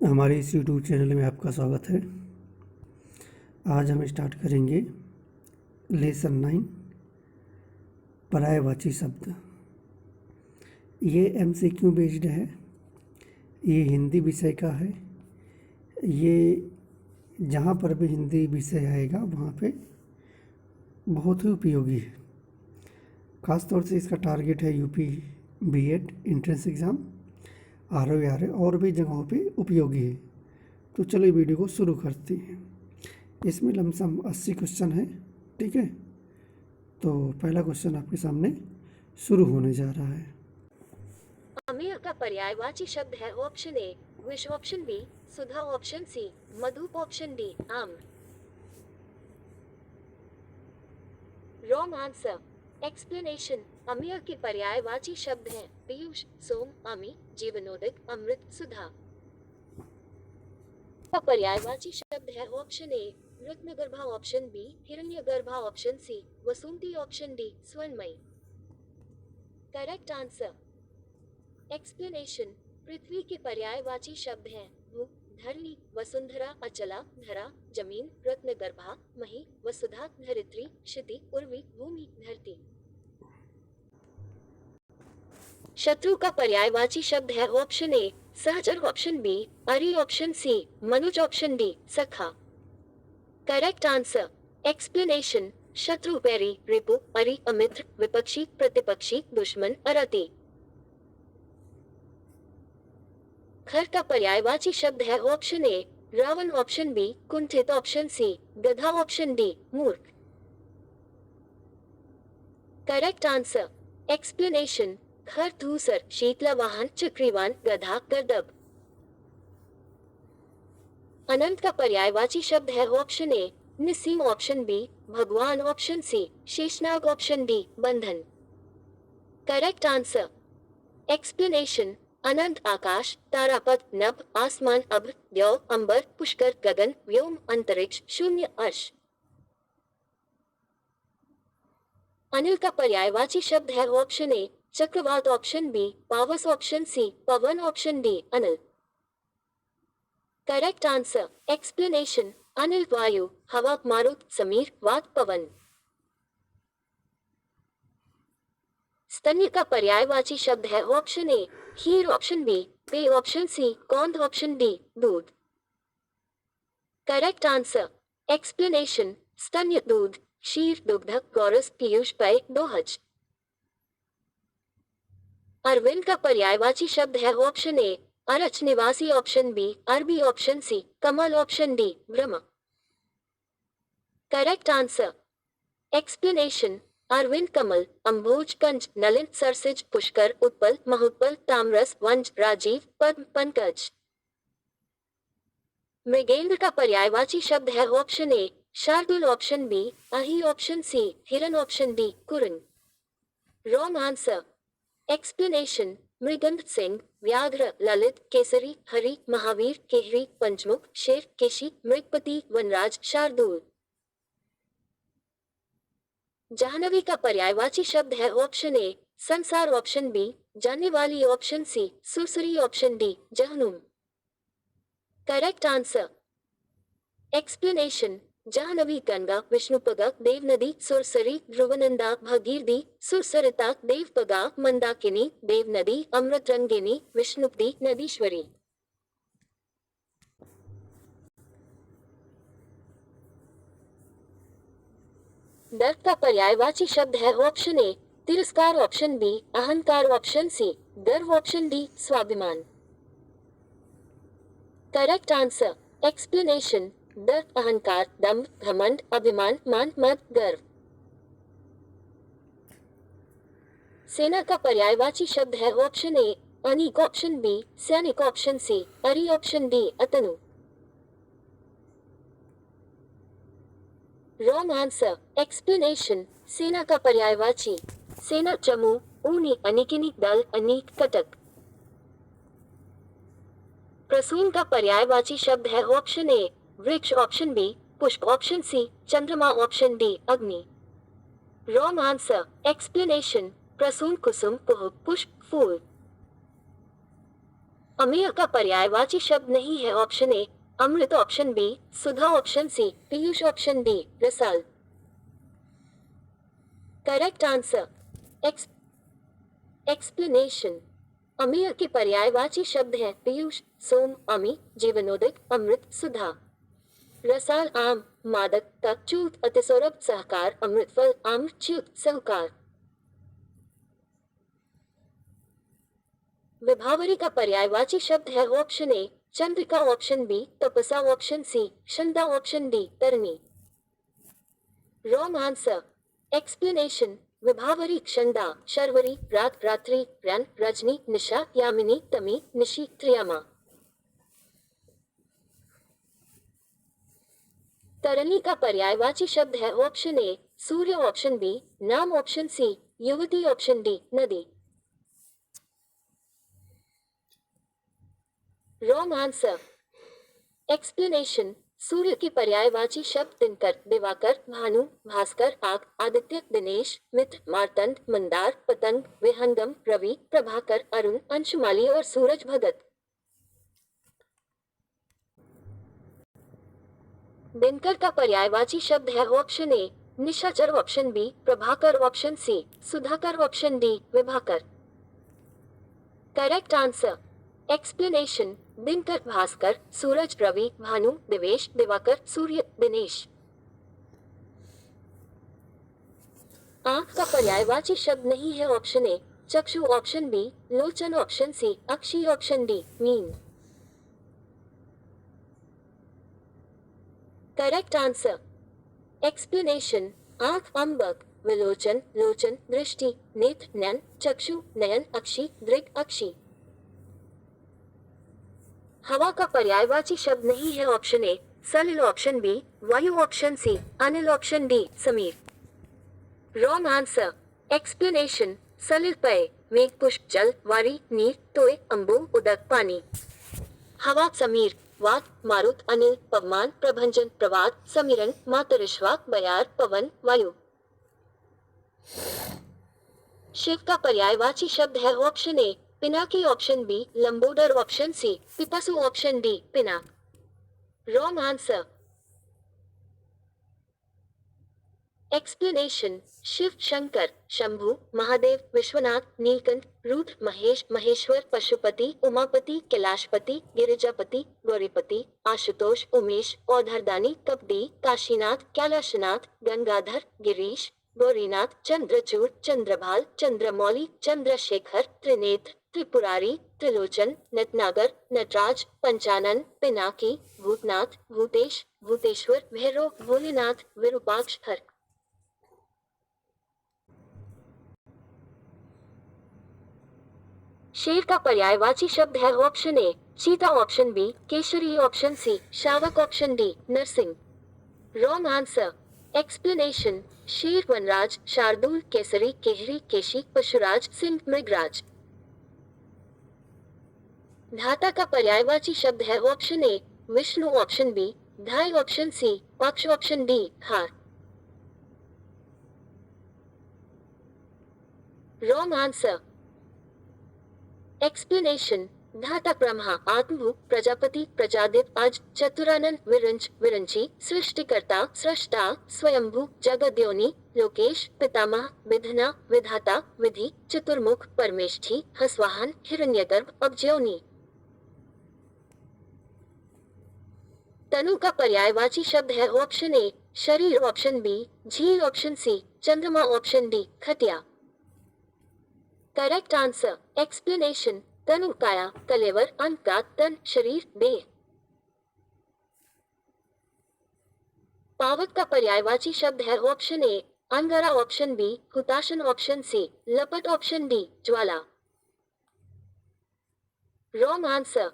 हमारे इस YouTube channel में आपका स्वागत है। आज हम स्टार्ट करेंगे लेसन 9 पर्यायवाची शब्द। ये MCQ बेस्ड है। ये हिंदी विषय का है। ये जहाँ पर भी हिंदी विषय आएगा वहाँ पे बहुत ही उपयोगी है। ख़ास तौर से इसका टारगेट है UP B.Ed entrance exam, ROE और भी जगहों पे उपयोगी है। तो चलो वीडियो को शुरू करते हैं। इसमें लमसम 80 क्वेश्चन है, ठीक है। तो पहला क्वेश्चन आपके सामने शुरू होने जा रहा है। अमेय का पर्यायवाची शब्द है ऑप्शन ए विष, ऑप्शन बी सुधा, ऑप्शन सी मधुप, ऑप्शन डी आम। Wrong answer. एक्सप्लेनेशन। अमेय के पर्यायवाची शब्द हैं पीयूष, सोम, अमी, जीवनोदक, अमृत, सुधा। का पर्यायवाची शब्द है ऑप्शन ए रत्नगर्भा, ऑप्शन बी हिरण्यगर्भा, ऑप्शन सी वसुंती, ऑप्शन डी स्वर्णमयी। Correct answer. एक्सप्लेनेशन। पृथ्वी के पर्यायवाची शब्द हैं भू, धरणी, वसुंधरा, अचला, धरा, जमीन, रत्नगर्भा, मही, वसुधा, धरित्री, क्षिति, उर्वी, भूमि, धरती। शत्रु का पर्यायवाची शब्द है ऑप्शन ए सहचर, ऑप्शन बी अरि, ऑप्शन सी मनुज, ऑप्शन डी सखा। Correct answer. एक्सप्लेनेशन। शत्रु बैरी, रिपु, अरि, अमित्र, विपक्षी, प्रतिपक्षी, दुश्मन, अरति। खर का पर्यायवाची शब्द है option A Ravan, option B कुंठित, ऑप्शन सी गधा, ऑप्शन डी मूर्ख। Correct answer. एक्सप्लेनेशन। खर धूसर, शीतलवाहन, चक्रीवान, गधा, गर्दभ। अनंत का पर्यायवाची शब्द है ऑप्शन ए निसीम, ऑप्शन बी भगवान, option C Sheshnag, option D बंधन। Correct answer. एक्सप्लेनेशन। अनंत आकाश, तारापथ, नभ, आसमान, अभ्र, द्यौ, अंबर, पुष्कर, गगन, व्योम, अंतरिक्ष, शून्य, अर्श। अनिल का पर्यायवाची शब्द है ऑप्शन ए चक्रवात, ऑप्शन बी पावस, ऑप्शन सी पवन, ऑप्शन डी अनिल। Correct answer. एक्सप्लेनेशन। अनिल वायु, हवा, मारुत, समीर, वात, पवन। स्तन्य का पर्यायवाची शब्द है ऑप्शन ए खीर, ऑप्शन बी पेय, ऑप्शन सी कौंध, ऑप्शन डी दूध। Correct answer. एक्सप्लेनेशन। स्तन्य दूध, क्षीर, दुग्ध, गौरस, पीयूष, पेय, दोहज। अरविंद का पर्यायवाची शब्द है ऑप्शन ए अरच, निवासी, ऑप्शन बी अरबी, ऑप्शन सी कमल, ऑप्शन डी ब्रह्म। Correct answer. एक्सप्लेनेशन। अरविंद कमल, अम्बोज, कंज, नलिन, सरसिज, पुष्कर, उत्पल, महोत्पल, ताम्रस, वंज, राजीव, पद्म, पंकज। मृगेंद्र का पर्यायवाची शब्द है ऑप्शन ए शार्दुल, ऑप्शन बी अहि, ऑप्शन सी हिरन, ऑप्शन डी कुरन। Wrong answer. एक्सप्लेनेशन। मृगंध सिंह, व्याघ्र, ललित, केसरी, हरि, महावीर, केहरी, पंचमुख, शेर, केशी, मृगपति, वनराज, शार्दुल। जाह्नवी का पर्यायवाची शब्द है ऑप्शन ए संसार, ऑप्शन बी जानने वाली, ऑप्शन सी सुरसुरी, ऑप्शन डी जहनुम। Correct answer. Explanation. Jahnavi Ganga, Vishnupaga, Devnadi, Sursari, Dhruvnanda, Bhagirathi, Sursarita, Devpaga, Mandakini, Devnadi, Amritarangini, Vishnupadi, Nadishwari. दर्प का पर्यायवाची शब्द है ऑप्शन ए तिरस्कार, ऑप्शन बी अहंकार, ऑप्शन सी गर्व, ऑप्शन डी स्वाभिमान। Correct answer. एक्सप्लेनेशन। दर्प अहंकार, दम्भ, घमंड, अभिमान, मान, मद, गर्व। सेना का पर्यायवाची शब्द है ऑप्शन ए अनिक, ऑप्शन बी सैनिक, ऑप्शन सी अरि, ऑप्शन डी अतनु। Wrong answer. एक्सप्लेनेशन। सेना का पर्यायवाची सेना चमू, ऊनी, अनिकिनी, दल, अनीक, कटक। प्रसून का पर्यायवाची शब्द है ऑप्शन ए वृक्ष, ऑप्शन बी पुष्प, ऑप्शन सी चंद्रमा, ऑप्शन डी अग्नि। Wrong answer. एक्सप्लेनेशन। प्रसून कुसुम, कुह, पुष्प, फूल। अमेय का पर्यायवाची शब्द नहीं है। ऑप्शन ए अमृत, ऑप्शन बी सुधा, ऑप्शन सी पीयूष, ऑप्शन डी रसाल। Correct answer explanation. अमेय के पर्यायवाची शब्द हैं पीयूष, सोम, अमी, जीवनोदक, अमृत, सुधा। रसाल आम, मादक, तच्यूत, अतिसौरभ, सहकार, अमृतफल, आम्रच्युत, सहकार। विभावरी का पर्यायवाची शब्द है ऑप्शन ए चंद्रिका, ऑप्शन बी तपसा, ऑप्शन सी शंदा, ऑप्शन डी तरनी। Wrong answer explanation. विभावरी क्षंदा, शर्वरी, रात, रात्रि, रन, रजनी, निशा, यामिनी, तमी, निशी, त्रियामा। तरनी का पर्यायवाची शब्द है ऑप्शन ए सूर्य, ऑप्शन बी नाम, ऑप्शन सी युवती, ऑप्शन डी नदी। Wrong answer explanation. सूर्य की पर्यायवाची शब्द दिनकर, दिवाकर, भानु, भास्कर, आग, आदित्य, दिनेश, मित्र, मार्तंड, मंदार, पतंग, विहंगम, रवि, प्रभाकर, अरुण, अंशुमाली और सूरज भगत। दिनकर का पर्यायवाची शब्द है ऑप्शन ए निशाचर, ऑप्शन बी प्रभाकर, ऑप्शन सी सुधाकर, ऑप्शन डी विभाकर। Correct answer explanation. दिनकर भास्कर, सूरज रवि, भानु दिवेश, दिवाकर, सूर्य दिनेश। आंख का पर्यायवाची शब्द नहीं है। ऑप्शन ए चक्षु, ऑप्शन बी लोचन, ऑप्शन सी अक्षी, ऑप्शन डी मीन। Correct answer explanation. आंख अम्बक, विलोचन, लोचन, दृष्टि, नेत्र, नयन, चक्षु, नयन, अक्षी, दृग, अक्षी। हवा का पर्यायवाची शब्द नहीं है। ऑप्शन ए सलिल, ऑप्शन बी वायु, ऑप्शन सी अनिल, ऑप्शन डी समीर। Wrong answer explanation. सलिल पेय, मेघ, पुष्प, जल, वारी, नीर, तोय, अंबु, उदक, पानी। हवा समीर, वात, मारुत, अनिल, पवमान, प्रभंजन, प्रवात, समीरण, मातरिश्वाक, बयार, पवन, वायु। शिव का पर्यायवाची शब्द है option A Pinaki, option B Lambodar, option C पिपासु, ऑप्शन डी पिनाक। Wrong answer explanation. Shiva Shankar, Shambhu, Mahadev, Vishwanath, Neelkanth, Rudra, Mahesh, Maheshwar, Pashupati, Umapati, Kailashpati, Girijapati, Gauripati, Ashutosh, Umesh, औधरदानी, कपडी, काशीनाथ, कैलाशनाथ, गंगाधर, गिरीश, गौरीनाथ, चंद्रचूड़, चंद्रभाल, चंद्रमौली, चंद्रशेखर, त्रिनेत्र, त्रिपुरारी, त्रिलोचन, नटनागर, नटराज, पंचानन, पिनाकी, भूतनाथ, भूतेश, भूतेश्वर, भैरव, भोलेनाथ, विरूपाक्ष, हर। शेर का पर्यायवाची शब्द है ऑप्शन ए चीता, option B Keshari, option C शावक, ऑप्शन डी नरसिंह। Wrong answer explanation. शेर वनराज, शार्दूल, केसरी, केहरी, केशी, पशुराज, सिंह, मृगराज। धाता का पर्यायवाची शब्द है option A Vishnu, option B धाय, ऑप्शन सी पक्ष, ऑप्शन डी हार। Wrong answer explanation. धाता ब्रह्मा, आत्मभू, प्रजापति, प्रजादित, अज, चतुरानन, विरंच, विरंची, सृष्टिकर्ता, सृष्टा, स्वयंभू, जगद्योनि, लोकेश, पितामह, विधना, विधाता, विधि, चतुर्मुख, परमेष्ठी, हसवाहन, हिरण्यगर्भ, अब्जयोनि। तनु का पर्यायवाची शब्द है ऑप्शन ए शरीर, ऑप्शन बी झील, ऑप्शन सी चंद्रमा, ऑप्शन डी खटिया। Correct answer explanation. तनु काया, कलेवर, अंग का, तन, शरीर, देह। पावक का पर्यायवाची शब्द है ऑप्शन ए अंगारा, ऑप्शन बी हुताशन, ऑप्शन सी लपट, ऑप्शन डी ज्वाला। Wrong answer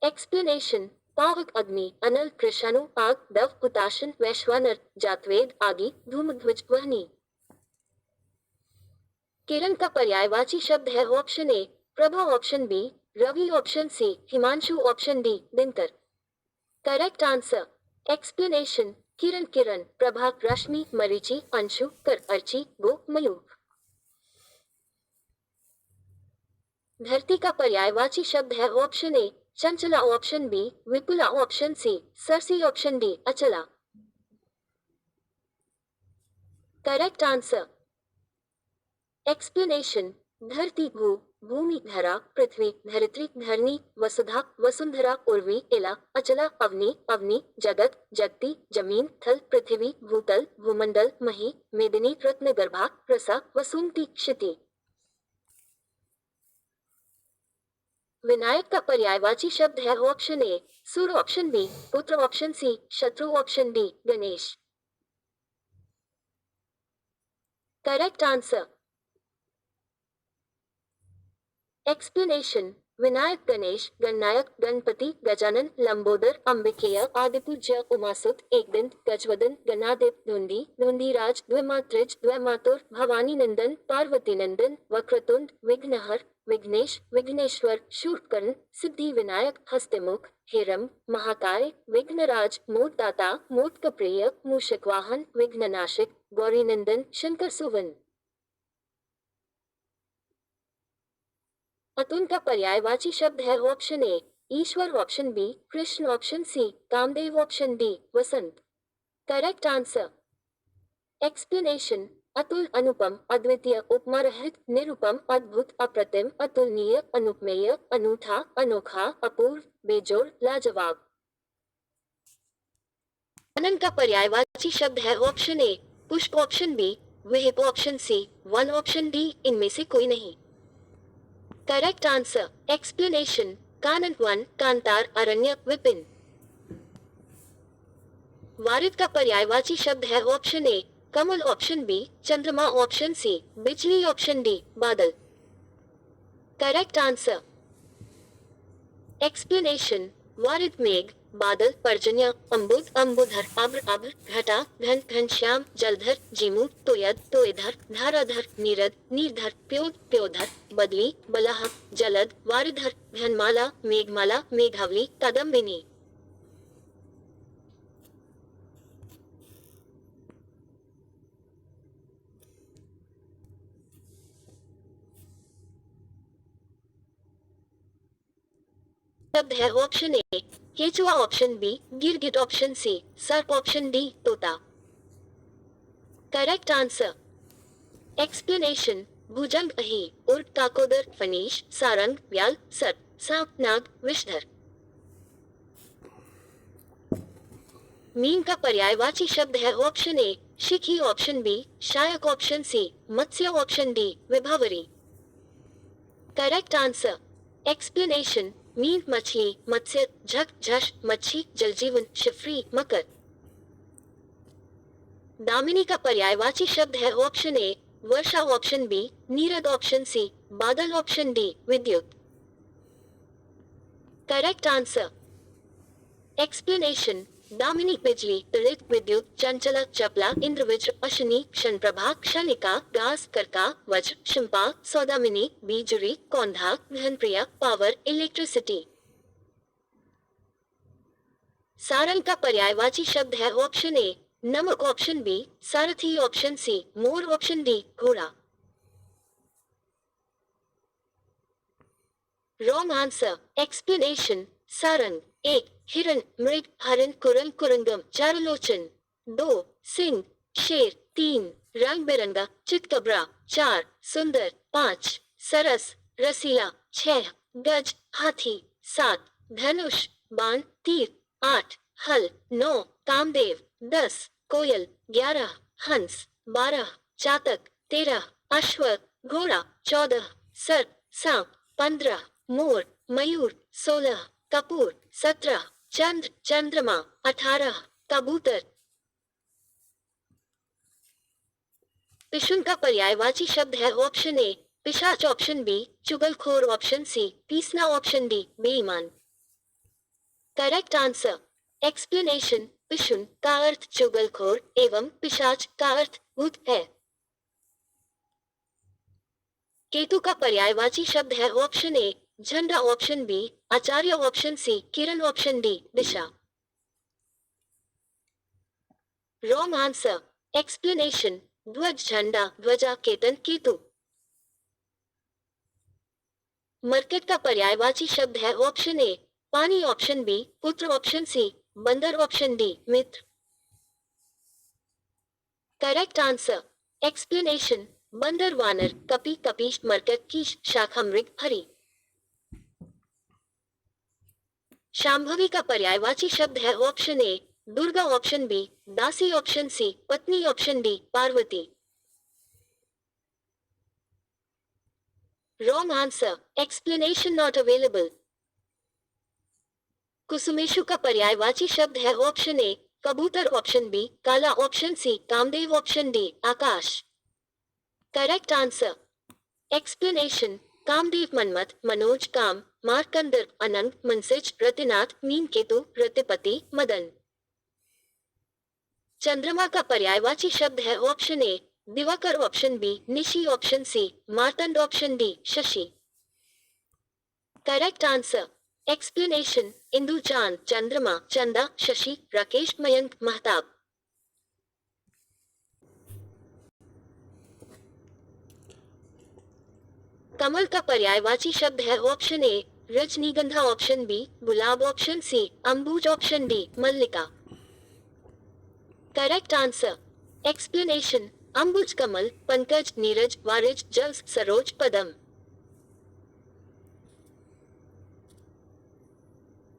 explanation. पावक अग्नि, अनल, कृषाणु, आग, दव, हुताशन, वैश्वानर, जातवेद, आदि, धूमध्वज, वहनी। किरण का पर्यायवाची शब्द है ऑप्शन ए प्रभा, ऑप्शन बी रवि, ऑप्शन सी हिमांशु, ऑप्शन डी दिनकर। Correct answer explanation. किरण, किरण, प्रभा, रश्मि, मरीचि, अंशु, कर, अर्ची, गो, मयूख। धरती का पर्यायवाची शब्द है ऑप्शन ए चंचला, ऑप्शन बी विपुला, ऑप्शन सी सरसी, ऑप्शन डी अचला। Correct answer. एक्सप्लेनेशन। धरती भू भूमि, धरा पृथ्वी, धरित्री धरणी, वसुधा वसुंधरा, उर्वी इला, अचला अवनी अवनी, जगत जगती, जमीन थल, पृथ्वी भूतल, भूमंडल, मही मेदिनी, रत्नगर्भा, रसा, वसुमती, क्षिति। विनायक का पर्यायवाची शब्द है ऑप्शन ए सूर्य, ऑप्शन बी पुत्र, ऑप्शन सी शत्रु, option D Ganesh. Correct answer. Explanation. Vinayak Ganesh, Gannayak, Ganpati, Gajanan, Lambodar, Ambikeya, Adipujya, Umasut, Ekdant, Gajvadan, Ganadhip, Dhundhi Dhundhiraj, Dwimatrij, Dwaimatur, Bhavani Nandan, Parvati Nandan, Vakratund, Vighnahar, Vighnesh, Vighneshwar, Shurkarna, Siddhi Vinayak, Hastimukh, Heramb, Mahakay, Vighnaraj, मोददाता, मोदकप्रिय, मूषकवाहन, विघ्ननाशक, गौरीनंदन, Shankar सुवन। अतुल का पर्यायवाची शब्द है ऑप्शन ए ईश्वर, option B Krishna, option C Kamdev, option D वसंत। Correct answer. एक्सप्लेनेशन। अतुल अनुपम, अद्वितीय, उपमा रहित, निरुपम, अद्भुत, अप्रतिम, अतुलनीय, अनुपमेय, अनूठा, अनोखा, अपूर्व, बेजोड़, लाजवाब। आनंद का पर्यायवाची शब्द है ऑप्शन ए पुष्प, ऑप्शन बी विहिप, ऑप्शन सी वन, ऑप्शन डी इनमें से कोई नहीं। Correct answer. एक्सप्लेनेशन। कानन वन, कांतार, अरण्य, विपिन। वारिद का पर्यायवाची शब्द है ऑप्शन ए कमल, ऑप्शन बी चंद्रमा, ऑप्शन सी बिजली, ऑप्शन डी बादल। Correct answer. एक्सप्लेनेशन। वारिद मेघ, बादल, पर्जन्य, अम्बुद, अम्बुधर, अब्र, अभ्र, घटा, घन, घनश्याम, जलधर, जीमूत, तोयद, तोयधर, धाराधर, नीरद, नीरधर, प्योद, प्योधर, बदली, बलाह, जलद, वारिधर, घनमाला, मेघमाला, मेघावली, कदम्बिनी। शब्द है ऑप्शन ए केचुआ, ऑप्शन बी गिरगिट, ऑप्शन सी सर्प, ऑप्शन डी तोता। Correct answer. एक्सप्लेनेशन। भुजंग, अही, उर्ट, काकोदर, फनीश, सारंग, व्याल, सर्प, सांप, नाग, विषधर। मीन का पर्यायवाची शब्द है ऑप्शन ए शिखी, ऑप्शन बी शायक, ऑप्शन सी मत्स्य, ऑप्शन डी विभावरी। Correct answer. एक्सप्लेनेशन। मीन मछली, मत्स्य, झक, झश, मच्छी, जलजीवन, शिफ्री, मकर। दामिनी का पर्यायवाची शब्द है ऑप्शन ए वर्षा, ऑप्शन बी नीरद, ऑप्शन सी बादल, ऑप्शन डी विद्युत। Correct answer. एक्सप्लेनेशन। दामिनी बिजली, तड़ित, विद्युत, चंचला, चपला, इंद्रविज्र, अश्विनी, क्षणप्रभा, क्षणिका, गास, करका, वज्र, शिंपा, सौदामिनी, बीजुरी, कौंधा, घनप्रिया, पावर, इलेक्ट्रिसिटी। सारंग का पर्यायवाची शब्द है ऑप्शन ए नमक, ऑप्शन बी सारथी, ऑप्शन सी मोर, ऑप्शन डी घोड़ा। Wrong answer. एक्सप्लेनेशन। सारंग एक हिरण, मृग, हरिण, कुरंग, कुरंगम, चारलोचन। दो सिंह, शेर। तीन रंग बिरंगा, चितकबरा। चार सुंदर। पाँच सरस, रसीला। छह गज, हाथी। सात धनुष, बाण, तीर। आठ हल। नौ कामदेव। 10 कोयल। 11 हंस। 12 चातक। 13 अश्व, घोड़ा। 14 सर्प, सांप। 15 मोर, मयूर। 16 कपूर। 17 चंद्र, चंद्रमा। 18 कबूतर। पिशुन का पर्यायवाची शब्द है ऑप्शन ए पिशाच, ऑप्शन बी चुगलखोर, ऑप्शन सी पीसना, ऑप्शन डी बेईमान। Correct answer. एक्सप्लेनेशन। पिशुन का अर्थ चुगलखोर एवं पिशाच का अर्थ भूत है। केतु का पर्यायवाची शब्द है ऑप्शन ए झंडा, ऑप्शन बी आचार्य, ऑप्शन सी किरण, ऑप्शन डी दिशा। Wrong answer. एक्सप्लेनेशन। ध्वज, झंडा, ध्वजा, केतन, केतु। मरकट का पर्यायवाची शब्द है ऑप्शन ए पानी, ऑप्शन बी पुत्र, ऑप्शन सी बंदर, ऑप्शन डी मित्र। करेक्ट आंसर एक्सप्लेनेशन बंदर, वानर, कपि, कपीश, मरकट, कीश, शाखा, मृग, हरि। शांभवी का पर्यायवाची शब्द है option A Durga, option B दासी, ऑप्शन सी पत्नी, option D Parvati. Wrong answer explanation not available. कुसुमेशु का पर्यायवाची शब्द है ऑप्शन ए कबूतर, ऑप्शन बी काला, option C Kamdev, option D आकाश। Correct answer explanation Kamdev Manmath, Manoj, काम, मार्कंदर, अनंत, मनसिज, रतिनाथ, मीनकेतु, रतिपति, मदन। चंद्रमा का पर्यायवाची शब्द है ऑप्शन ए दिवाकर, ऑप्शन बी निशी, ऑप्शन सी मार्तंड, ऑप्शन डी शशि। करेक्ट आंसर एक्सप्लेनेशन इंदु, चांद, चंद्रमा, चंदा, शशि, राकेश, मयंक, महताब। कमल का पर्यायवाची शब्द है ऑप्शन ए रजनीगंधा, ऑप्शन बी गुलाब, ऑप्शन सी अंबुज, ऑप्शन डी मल्लिका। करेक्ट आंसर एक्सप्लेनेशन अंबुज कमल, पंकज, नीरज, वारिज, जल, सरोज, पदम।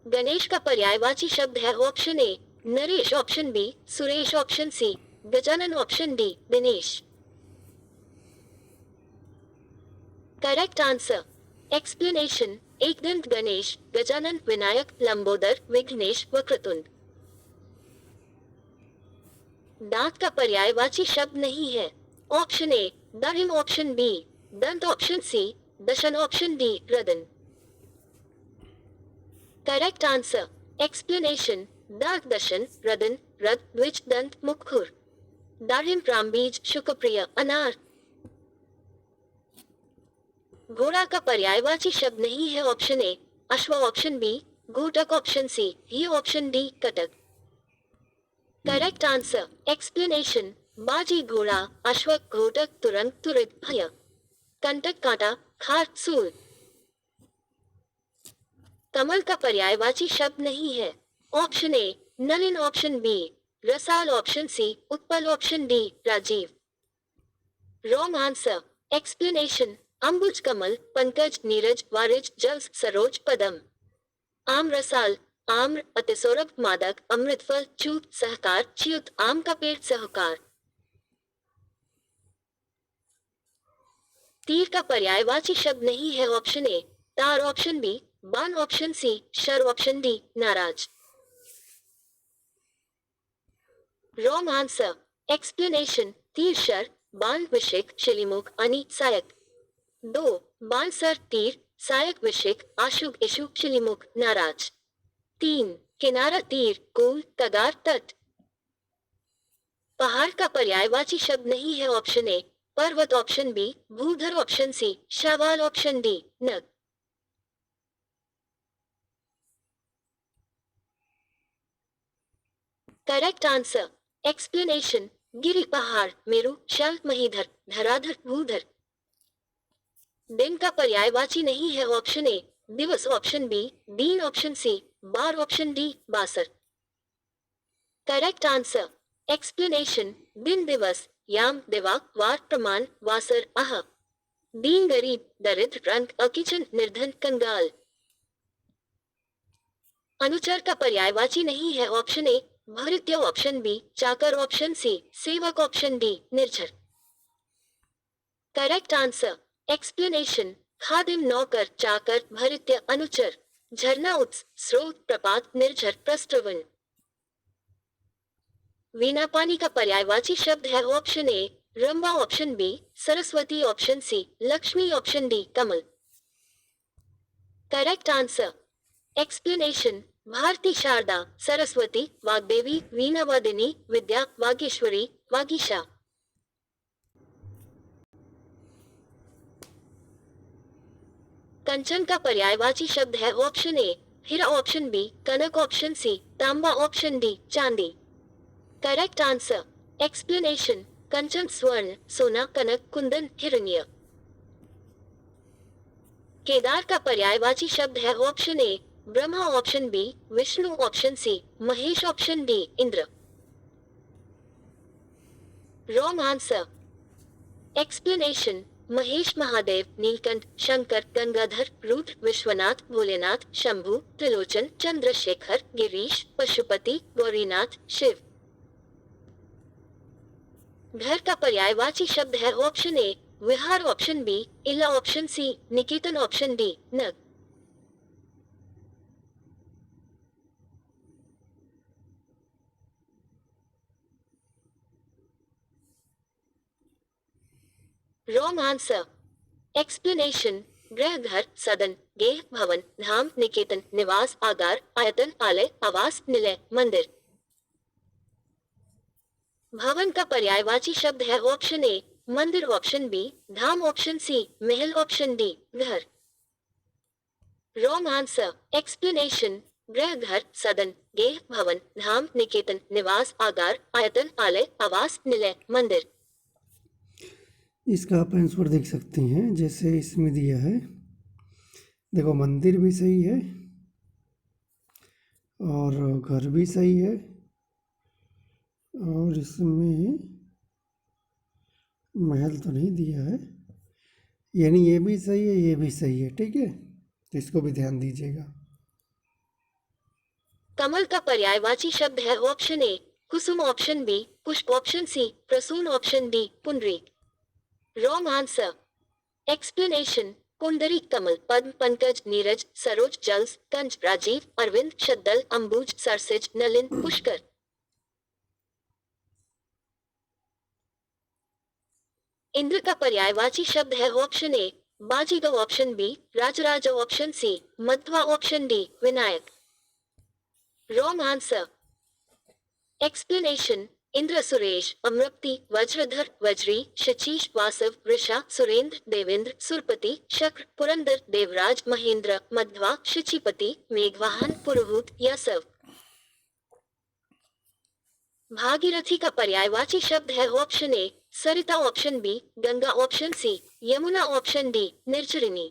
गणेश का पर्यायवाची शब्द है ऑप्शन ए नरेश, ऑप्शन बी सुरेश, option C Gajanan, option D दिनेश। Correct answer explanation Ekdant Ganesh, Gajanan, Vinayak, Lambodar, Vighnesh, Vakratund. दांत का पर्यायवाची शब्द नहीं है ऑप्शन ए दाहिम, ऑप्शन बी दंत, ऑप्शन सी दशन, ऑप्शन डी रदन। करेक्ट आंसर एक्सप्लेनेशन दांत, दशन, रदन, रद, द्विज, दंत, मुखुर। दाहिम, प्रामबीज, शुकप्रिय, अनार। घोड़ा का पर्यायवाची शब्द नहीं है ऑप्शन ए अश्व, ऑप्शन बी घोटक, ऑप्शन सी ही, ऑप्शन डी कटक। करेक्ट आंसर एक्सप्लेनेशन बाजी, घोड़ा, अश्व, घोटक, तुरंग, तुरित, भय। कंटक, कांटा, खार, सूल। कमल का पर्यायवाची शब्द नहीं है ऑप्शन ए नलिन, ऑप्शन बी रसाल, ऑप्शन सी उत्पल, ऑप्शन डी राजीव। रॉन्ग आंसर एक्सप्लेनेशन अंबुज कमल, पंकज, नीरज, वारिज, जल, सरोज, पदम। आम, रसाल, आम्र, अतिसौरभ, मादक, अमृतफल, चूत, सहकार, च्युत, आम का पेड़, सहकार। तीर का पर्यायवाची शब्द नहीं है ऑप्शन ए तार, ऑप्शन बी बाण, ऑप्शन सी शर, ऑप्शन डी नाराज। रॉन्ग आंसर एक्सप्लेनेशन तीर, शर, बाण, विषिक, शिलीमुख, अनि, सायक। 2 बाण, सर, तीर, सायक, विषिक, आशुक, इशुक, शिलीमुख, नाराज। 3 किनारा, तीर, कूल, कगार, तट। पहाड़ का पर्यायवाची शब्द नहीं है ऑप्शन ए पर्वत, ऑप्शन बी भूधर, ऑप्शन सी शैवाल, ऑप्शन डी नग। करेक्ट आंसर एक्सप्लेनेशन गिरि, पहाड़, मेरु, शैल, महीधर, धराधर, भूधर। दिन का पर्यायवाची नहीं है ऑप्शन ए दिवस, ऑप्शन बी दीन, ऑप्शन सी बार, ऑप्शन डी बासर। करेक्ट आंसर एक्सप्लेनेशन दिन, दिवस, याम, दिवाक, वार, प्रमाण, वासर, आह। दीन, गरीब, दरिद्र, रंग, अकिचन, निर्धन, कंगाल। अनुचर का पर्यायवाची नहीं है ऑप्शन ए भृत्य, ऑप्शन बी चाकर, ऑप्शन सी सेवक, ऑप्शन डी निर्झर। करेक्ट आंसर एक्सप्लेनेशन खादिम, नौकर, चाकर, भृत्य, अनुचर। झरना, उत्स, स्रोत, प्रपात, निर्झर, प्रस्त्रवन। वीणा पानी का पर्यायवाची शब्द है option A Rambha, option B Saraswati, option C Lakshmi, option D कमल। करेक्ट आंसर एक्सप्लेनेशन भारती, शारदा, सरस्वती, वाग्देवी, वीणावादिनी, विद्या, वागेश्वरी, वागीशा। कंचन का पर्यायवाची शब्द है ऑप्शन ए हीरा, ऑप्शन बी कनक, ऑप्शन सी तांबा, ऑप्शन डी चांदी। करेक्ट आंसर एक्सप्लेनेशन कंचन, स्वर्ण, सोना, कनक, कुंदन, हिरण्य। केदार का पर्यायवाची शब्द है option A Brahma, option B Vishnu, option C Mahesh, option D Indra. Wrong answer. Explanation. Mahesh Mahadev, Neelkanth, Shankar, Gangadhar, Rudra, Vishwanath, Bholenath, Shambhu, Trilochan, Chandrashekhar, Girish, Pashupati, Gaurinath, Shiv. घर का पर्यायवाची शब्द है ऑप्शन ए विहार, ऑप्शन बी इला, ऑप्शन सी निकेतन, ऑप्शन डी नग। Wrong answer. एक्सप्लेनेशन। गृह, घर, सदन, गेह, भवन, धाम, निकेतन, निवास, आगार, आयतन, आलय, आवास, निलय, मंदिर। भवन का पर्यायवाची शब्द है ऑप्शन ए मंदिर, ऑप्शन बी धाम, ऑप्शन सी महल, ऑप्शन डी घर। Wrong answer. एक्सप्लेनेशन। गृह, घर, सदन, गेह, भवन, धाम, निकेतन, निवास, आगार, आयतन, आलय, आवास, निलय, मंदिर। इसका आप आंसर देख सकते हैं जैसे इसमें दिया है। देखो मंदिर भी सही है और घर भी सही है और इसमें महल तो नहीं दिया है, यानी ये भी सही है, ये भी सही है। ठीक है, तो इसको भी ध्यान दीजिएगा। कमल का पर्यायवाची शब्द है ऑप्शन ए कुसुम, ऑप्शन बी पुष्प, ऑप्शन सी प्रसून, ऑप्शन डी पुंडरीक। Wrong answer. एक्सप्लेनेशन। पुंडरीक कमल, पद्म, पंकज, नीरज, सरोज, जल्स, कंज, राजीव, अरविंद, शद्दल, अंबुज, सरसिज, नलिन, पुष्कर। इंद्र का पर्यायवाची शब्द है ऑप्शन ए बाजीगर, ऑप्शन बी राजराज, ऑप्शन सी मध्वा, option D Vinayak. Wrong answer. Explanation. Indra सुरेश, अमृप्ति, वज्रधर, वज्री, शचीश, वासव, वृषा, सुरेंद्र, देवेंद्र, सुरपति, शक्र, पुरंदर, देवराज, महेंद्र, मध्वा, शचीपति, मेघवाहन, पुरोहित, यसव। भागीरथी का पर्यायवाची शब्द है ऑप्शन ए सरिता, option B Ganga, option C Yamuna, option D निर्झरिणी।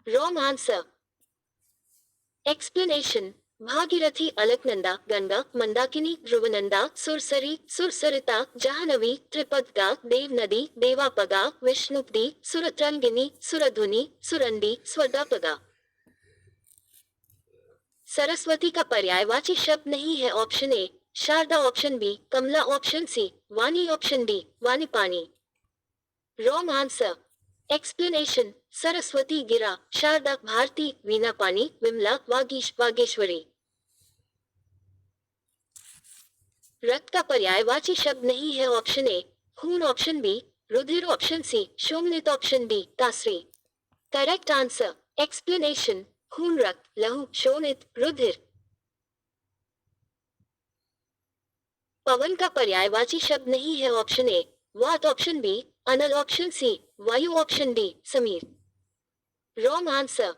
Wrong answer. Explanation. Bhagirathi, Alaknanda, Ganga, Mandakini, ध्रुवनंदा, सुरसरी, सुरसरिता, जाह्नवी, त्रिपदगा, देवनदी, देवापगा, विष्णुपदी, सुरत्रंगिनी, सुरधुनी, सुरंडी, स्वदापगा। सरस्वती का पर्यायवाची शब्द नहीं है option A Sharda, option B Kamla, option C वाणी, ऑप्शन डी वाणीपानी। Wrong answer. एक्सप्लेनेशन। सरस्वती गिरा, शारदा भारती, वीणापानी, विमला वागीश, वागेश्वरी। रक्त का पर्यायवाची शब्द नहीं है ऑप्शन ए खून, ऑप्शन बी रुधिर, ऑप्शन सी शोमनित, ऑप्शन डी तासरी। Correct answer. एक्सप्लेनेशन। खून रक्त, लहू, शोणित, रुधिर। पवन का पर्यायवाची शब्द नहीं है ऑप्शन ए वात, ऑप्शन बी अनल, ऑप्शन सी वायु, ऑप्शन डी समीर। Wrong answer.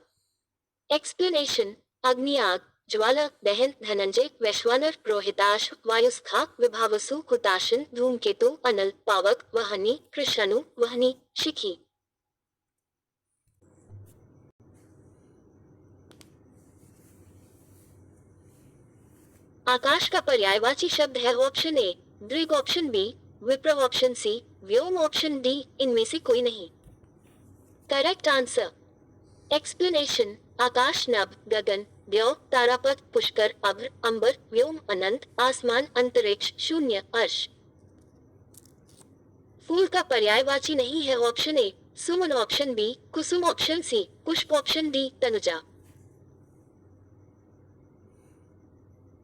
एक्सप्लेनेशन। अग्नि, आग, ज्वाला, दहन, धनंजय, वैश्वानर, रोहिताश, वायुस्खा, विभावसु, हुताशन, धूमकेतु, अनल, पावक, वहनी, कृष्णु, वहनी, शिखी। आकाश का पर्यायवाची शब्द है ऑप्शन ए दृग, ऑप्शन बी विप्र, ऑप्शन सी व्योम, ऑप्शन डी इनमें से कोई नहीं। Correct answer. एक्सप्लेनेशन। आकाश, नभ, गगन, द्यौ, तारापथ, पुष्कर, अभ्र, अंबर, व्योम, अनंत, आसमान, अंतरिक्ष, शून्य, अर्श। फूल का पर्यायवाची नहीं है ऑप्शन ए सुमन, ऑप्शन बी कुसुम, ऑप्शन सी पुष्प, ऑप्शन डी तनुजा।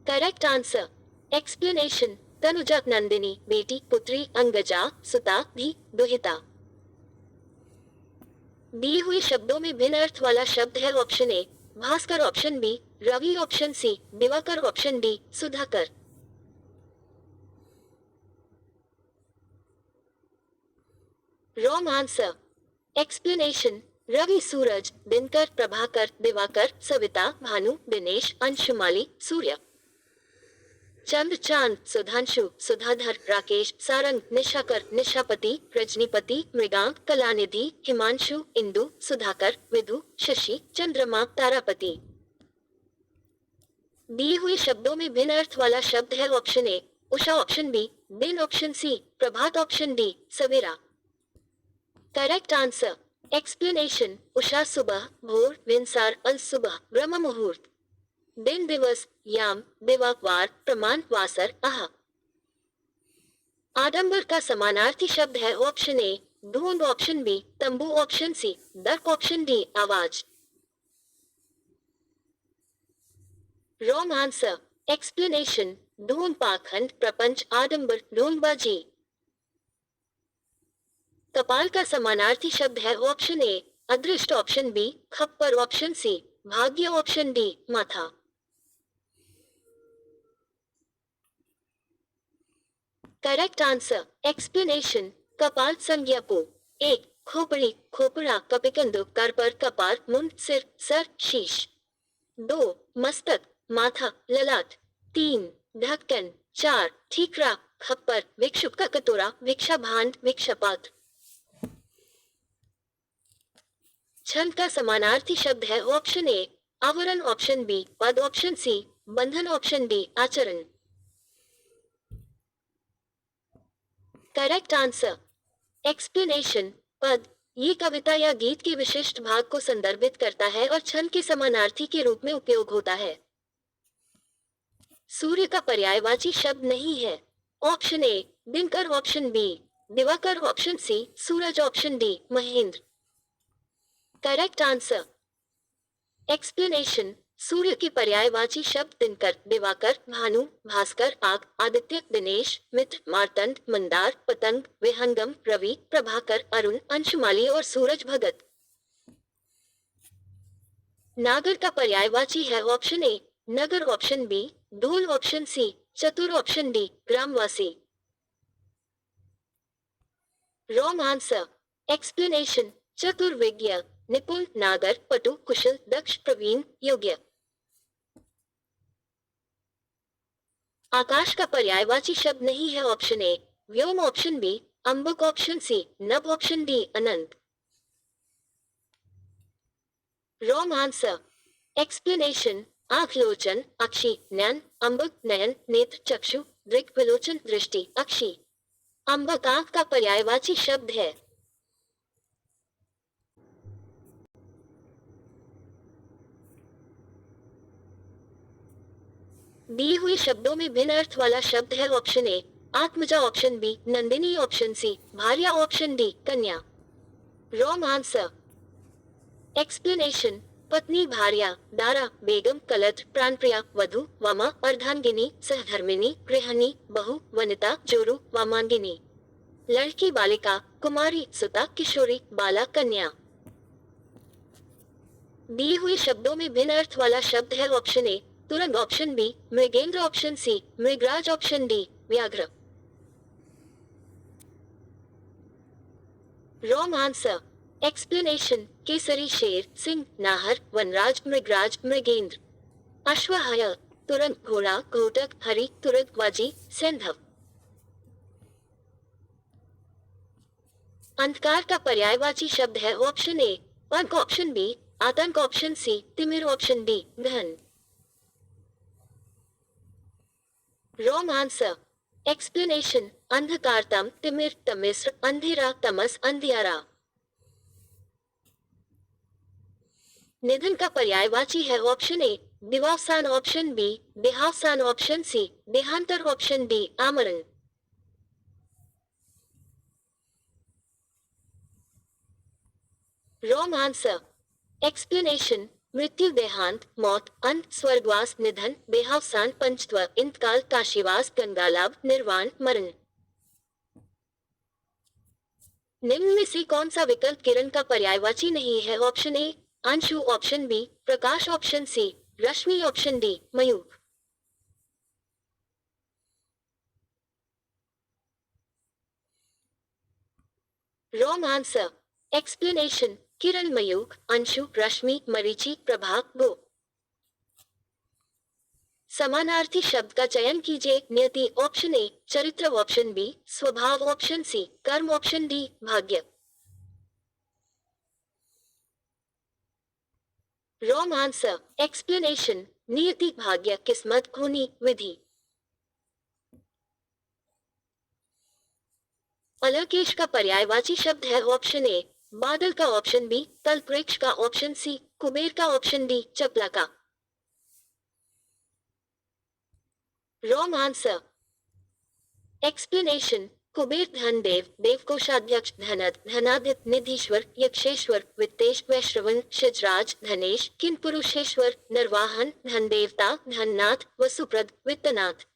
Correct answer. एक्सप्लेनेशन। तनुजा नंदिनी, बेटी, पुत्री, अंगजा, सुता, धी, दुहिता। दिए हुए शब्दों में भिन्न अर्थ वाला शब्द है ऑप्शन ए भास्कर, ऑप्शन बी रवि, ऑप्शन सी दिवाकर, ऑप्शन डी सुधाकर। Wrong answer. एक्सप्लेनेशन। रवि सूरज, दिनकर, प्रभाकर, दिवाकर, सविता, भानु, दिनेश, अंशुमाली, सूर्य। चंद, चांद, सुधांशु, सुधाधर, राकेश, सारंग, निशाकर, निशापति, रजनीपति, मृगांक, कलानिधि, हिमांशु, इंदु, सुधाकर, विधु, शशि, चंद्रमा, तारापति। दिए हुए शब्दों में भिन्न अर्थ वाला शब्द है। ऑप्शन ए उषा, ऑप्शन बी दिन, ऑप्शन सी प्रभात, ऑप्शन डी सवेरा। करेक्ट आंसर एक्सप्लेनेशन उषा सुबह, भोर, विंसार, अल सुबह, ब्रह्म मुहूर्त। दिन, दिवस, याम, दिवा, वार, प्रमाण, वासर, आह। आडंबर का समानार्थी शब्द है। ऑप्शन ए धुंध, ऑप्शन बी तंबू, ऑप्शन सी दर्प, ऑप्शन डी आवाज। रॉन्ग आंसर एक्सप्लेनेशन धुंध, पाखंड, प्रपंच, आडंबर, ढोंगबाजी। कपाल का समानार्थी शब्द है। ऑप्शन ए अदृष्ट, ऑप्शन बी खप्पर, ऑप्शन सी भाग्य, ऑप्शन डी माथा। करेक्ट आंसर एक्सप्लेनेशन कपाल संज्ञापो एक खोपड़ी, खोपड़ा, कपिकंदु, कर पर, कपाल, मुंड, सिर, सर, शीश। दो मस्तक, माथा, ललाट। तीन ढक्कन। चार ठीकरा, खप्पर, भिक्षुक का कटोरा, भिक्षा भांड, भिक्षापात्र। छंद का समानार्थी शब्द है। ऑप्शन ए आवरण, ऑप्शन बी पद, ऑप्शन सी बंधन, ऑप्शन डी आचरण। करेक्ट आंसर एक्सप्लेनेशन पद ये कविता या गीत के विशिष्ट भाग को संदर्भित करता है और छंद के समानार्थी के रूप में उपयोग होता है। सूर्य का पर्यायवाची शब्द नहीं है। ऑप्शन ए दिनकर, ऑप्शन बी दिवाकर, ऑप्शन सी सूरज, ऑप्शन डी महेंद्र। करेक्ट आंसर एक्सप्लेनेशन सूर्य के पर्यायवाची शब्द दिनकर, दिवाकर, भानु, भास्कर, आग, आदित्य, दिनेश, मित्र, मार्तंड, मंदार, पतंग, विहंगम, रवि, प्रभाकर, अरुण, अंशुमाली और सूरज भगत। नागर का पर्यायवाची है। ऑप्शन ए नगर, ऑप्शन बी धूल, ऑप्शन सी चतुर, ऑप्शन डी ग्रामवासी। रॉन्ग आंसर एक्सप्लेनेशन चतुर्विज्ञ, निपुण, नागर, पटु, कुशल, दक्ष, प्रवीण, योग्य। आकाश का पर्यायवाची शब्द नहीं है। ऑप्शन ए व्योम, ऑप्शन बी अंबक, ऑप्शन सी नभ, ऑप्शन डी अनंत। रॉन्ग आंसर एक्सप्लेनेशन आंख, लोचन, अक्षी, नयन, अंबक, नयन, नेत्र, चक्षु, दृक्, विलोचन, दृष्टि, अक्षी। अंबक आंख का पर्यायवाची शब्द है। दिए हुए शब्दों में भिन्न अर्थ वाला शब्द है। ऑप्शन ए आत्मजा, ऑप्शन बी नंदिनी, ऑप्शन सी भार्या, ऑप्शन डी कन्या। रॉन्ग आंसर एक्सप्लेनेशन पत्नी, भार्या, दारा, बेगम, कलत्र, प्राणप्रिया, वधु, वामा, अर्धांगिनी, सहधर्मिनी, गृहिणी, बहु, वनिता, जोरु, वामांगिनी। लड़की, बालिका, कुमारी, सुता, किशोरी, बाला, कन्या। दिए हुए शब्दों में भिन्न अर्थ वाला शब्द है। ऑप्शन ए तुरंग, ऑप्शन बी मृगेंद्र, ऑप्शन सी मृगराज, ऑप्शन डी व्याघ्र। रॉन्ग आंसर एक्सप्लेनेशन केसरी, शेर, सिंह, नाहर, वनराज, मृगराज, मृगेंद्र। अश्वहय, तुरंग, घोड़ा, घोटक, हरि, तुरग, वाजी, सैंधव। अंधकार का पर्यायवाची शब्द है। ऑप्शन ए अंक, ऑप्शन बी आतंक, ऑप्शन सी तिमिर, ऑप्शन डी घन। रॉन्ग आंसर एक्सप्लेनेशन अंधकारतम, तिमिर, तमिस्र, अंधेरा, तमस, अंधियारा। निधन का पर्यायवाची है। ऑप्शन ए दिवावसान, ऑप्शन बी देहावसान, ऑप्शन सी देहांतर, ऑप्शन डी आमरण। रॉन्ग आंसर एक्सप्लेनेशन मृत्यु, देहांत, मौत, अंत, स्वर्गवास, निधन, देहावसान, पंचत्व, इंतकाल, काशीवास, गंगालाभ, निर्वाण, मरण। निम्न में से कौन सा विकल्प किरण का पर्यायवाची नहीं है? ऑप्शन ए अंशु, ऑप्शन बी प्रकाश, ऑप्शन सी रश्मि, ऑप्शन डी मयूख। रॉन्ग आंसर एक्सप्लेनेशन किरण, मयूख, अंशु, रश्मि, मरीचि, प्रभा, गो। समानार्थी शब्द का चयन कीजिए। नियति ऑप्शन ए, चरित्र ऑप्शन बी, स्वभाव ऑप्शन सी, कर्म ऑप्शन डी, भाग्य। Wrong answer, explanation. नियति, भाग्य, किस्मत, खूनी, विधि। अलकेश का पर्यायवाची शब्द है ऑप्शन ए, बादल का ऑप्शन बी, तलप्रेक्ष का ऑप्शन सी, कुबेर का ऑप्शन डी, चपला का। Wrong answer, explanation. कुबेर धन देव, देवकोषाध्यक्ष, धनद, धनादित, निधीश्वर, यक्षेश्वर, वित्तेश, वैश्रवण, शिजराज, धनेश, किंपुरुषेश्वर, निर्वाहन, धन देवता, धननाथ, वसुप्रद, वित्तनाथ।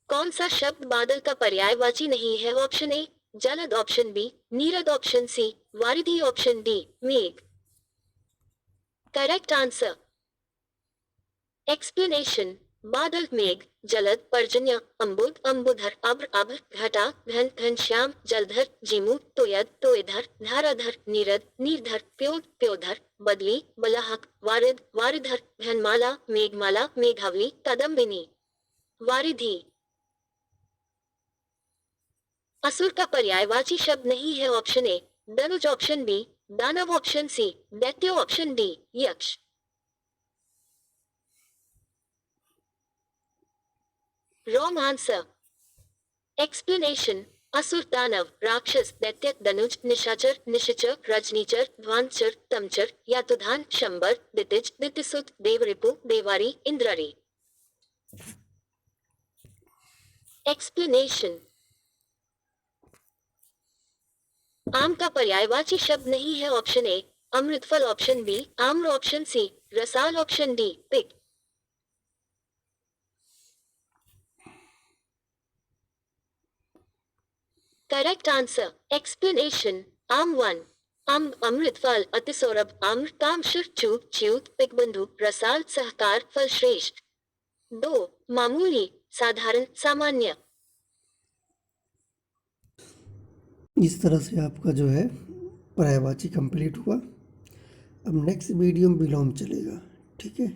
कौन सा शब्द बादल का पर्यायवाची नहीं है? ऑप्शन ए, जलद ऑप्शन बी, नीरद ऑप्शन सी, वारिधि ऑप्शन डी, मेघ। Correct answer, explanation. बादल, मेघ, जलद, पर्जन्य, अम्बुद, अम्बुधर, अब्र, अभ्र, घटा, घन, घनश्याम, जलधर, जिमू, तोयद, तोयधर, धाराधर, नीरद, नीरधर, प्योद, प्योधर, बदली, बलाहक, वारिद, वारिधर, घनमाला, मेघमाला, मेघावली, कदम्बिनी, वारिधि। असुर का पर्यायवाची शब्द नहीं है। ऑप्शन ए, दनुज ऑप्शन बी, दानव ऑप्शन सी, दैत्य ऑप्शन डी, यक्ष। Wrong answer, explanation. असुर, दानव, राक्षस, दैत्य, दनुज, निशाचर, निशाचर, रजनीचर, ध्वांचर, तमचर, यातुधान, शंबर, दितिज, दितिसुत, देवरिपु, देवारी, इंद्रारी। एक्सप्लेनेशन। आम का पर्यायवाची शब्द नहीं है। ऑप्शन ए, अमृतफल ऑप्शन बी, आम्र ऑप्शन सी, रसाल ऑप्शन डी, पिक। Correct answer, explanation. आम 1, अम्ब, अमृतफल, अतिसौरभ, आम्र, कामशर, च्यूत, च्यूत, पिकबंधु, रसाल, सहकार, फल श्रेष्ठ। 2, मामूली, साधारण, सामान्य। इस तरह से आपका जो है पर्यायवाची कंप्लीट हुआ। अब नेक्स्ट वीडियो में विलोम चलेगा, ठीक है।